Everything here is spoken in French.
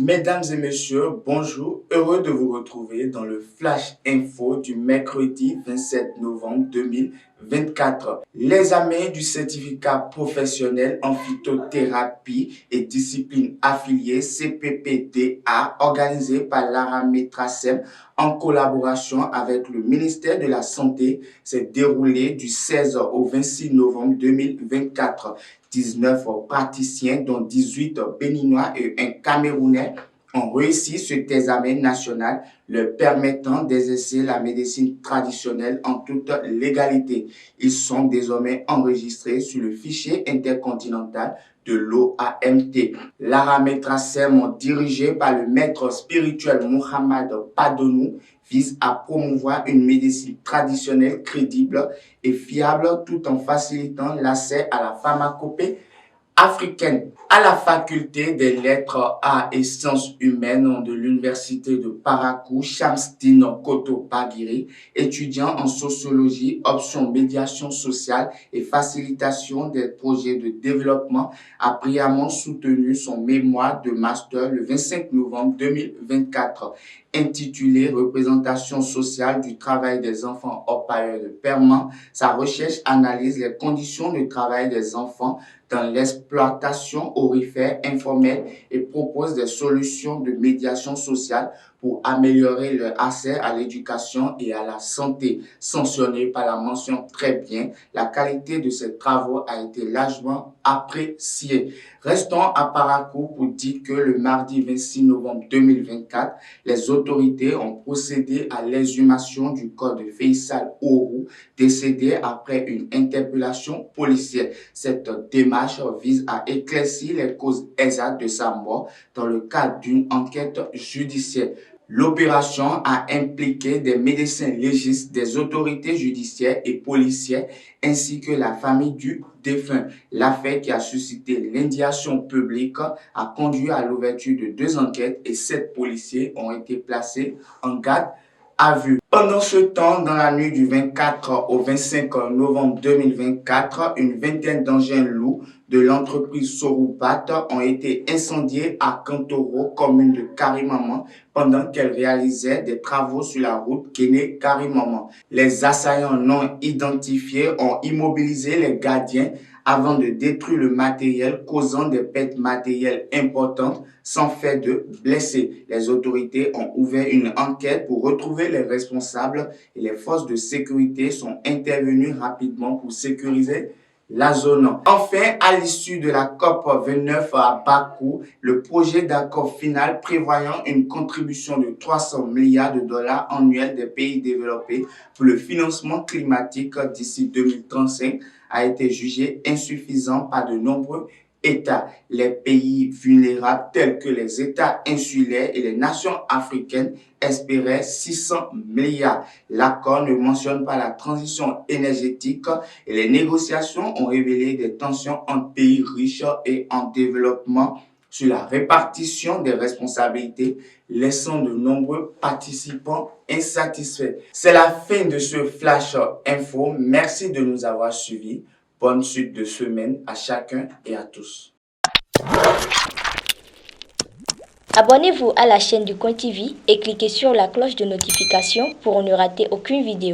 Mesdames et messieurs, bonjour. Heureux de vous retrouver dans le Flash Info du mercredi 27 novembre 2024. L'examen du certificat professionnel en phytothérapie et disciplines affiliées CPPDA organisé par l'Aramétracem en collaboration avec le ministère de la Santé s'est déroulé du 16 au 26 novembre 2024. 19 praticiens, dont 18 béninois et un Camerounais, ont réussi cet examen national leur permettant d'exercer la médecine traditionnelle en toute légalité. Ils sont désormais enregistrés sur le fichier intercontinental de l'OAMT. L'Aramétracem, dirigé par le maître spirituel Mohamed Padonou, vise à promouvoir une médecine traditionnelle crédible et fiable tout en facilitant l'accès à la pharmacopée africaine. À la faculté des lettres, arts et sciences humaines de l'université de Parakou, Shamsdine Koto Baguiri, étudiant en sociologie, option médiation sociale et facilitation des projets de développement, a brillamment soutenu son mémoire de master le 25 novembre 2024, intitulé Représentation sociale du travail des enfants hors période de paiement. Sa recherche analyse les conditions de travail des enfants dans l'exploitation aurifère informelle et propose des solutions de médiation sociale pour améliorer leur accès à l'éducation et à la santé. Sanctionné par la mention très bien, la qualité de ces travaux a été largement appréciée. Restons à Parakou pour dire que le mardi 26 novembre 2024, les autorités ont procédé à l'exhumation du corps de Faisal Ourou, décédé après une interpellation policière. Cette démarche vise à éclaircir les causes exactes de sa mort dans le cadre d'une enquête judiciaire. L'opération a impliqué des médecins légistes, des autorités judiciaires et policières, ainsi que la famille du défunt. L'affaire, qui a suscité l'indignation publique, a conduit à l'ouverture de 2 enquêtes et 7 policiers ont été placés en garde à vue. Pendant ce temps, dans la nuit du 24 au 25 novembre 2024, une vingtaine d'engins lourds de l'entreprise Soroubat ont été incendiés à Kantoro, commune de Karimaman, pendant qu'elle réalisait des travaux sur la route Kéné-Karimaman. Les assaillants non identifiés ont immobilisé les gardiens avant de détruire le matériel, causant des pertes matérielles importantes sans fait de blessés. Les autorités ont ouvert une enquête pour retrouver les responsables et les forces de sécurité sont intervenues rapidement pour sécuriser la zone. Enfin, à l'issue de la COP29 à Bakou, le projet d'accord final prévoyant une contribution de 300 milliards de dollars annuels des pays développés pour le financement climatique d'ici 2035 a été jugé insuffisant par de nombreux États. Les pays vulnérables tels que les États insulaires et les nations africaines espéraient 600 milliards. L'accord ne mentionne pas la transition énergétique et les négociations ont révélé des tensions entre pays riches et en développement sur la répartition des responsabilités, laissant de nombreux participants insatisfaits. C'est la fin de ce Flash Info. Merci de nous avoir suivis. Bonne suite de semaine à chacun et à tous. Abonnez-vous à la chaîne du Coin TV et cliquez sur la cloche de notification pour ne rater aucune vidéo.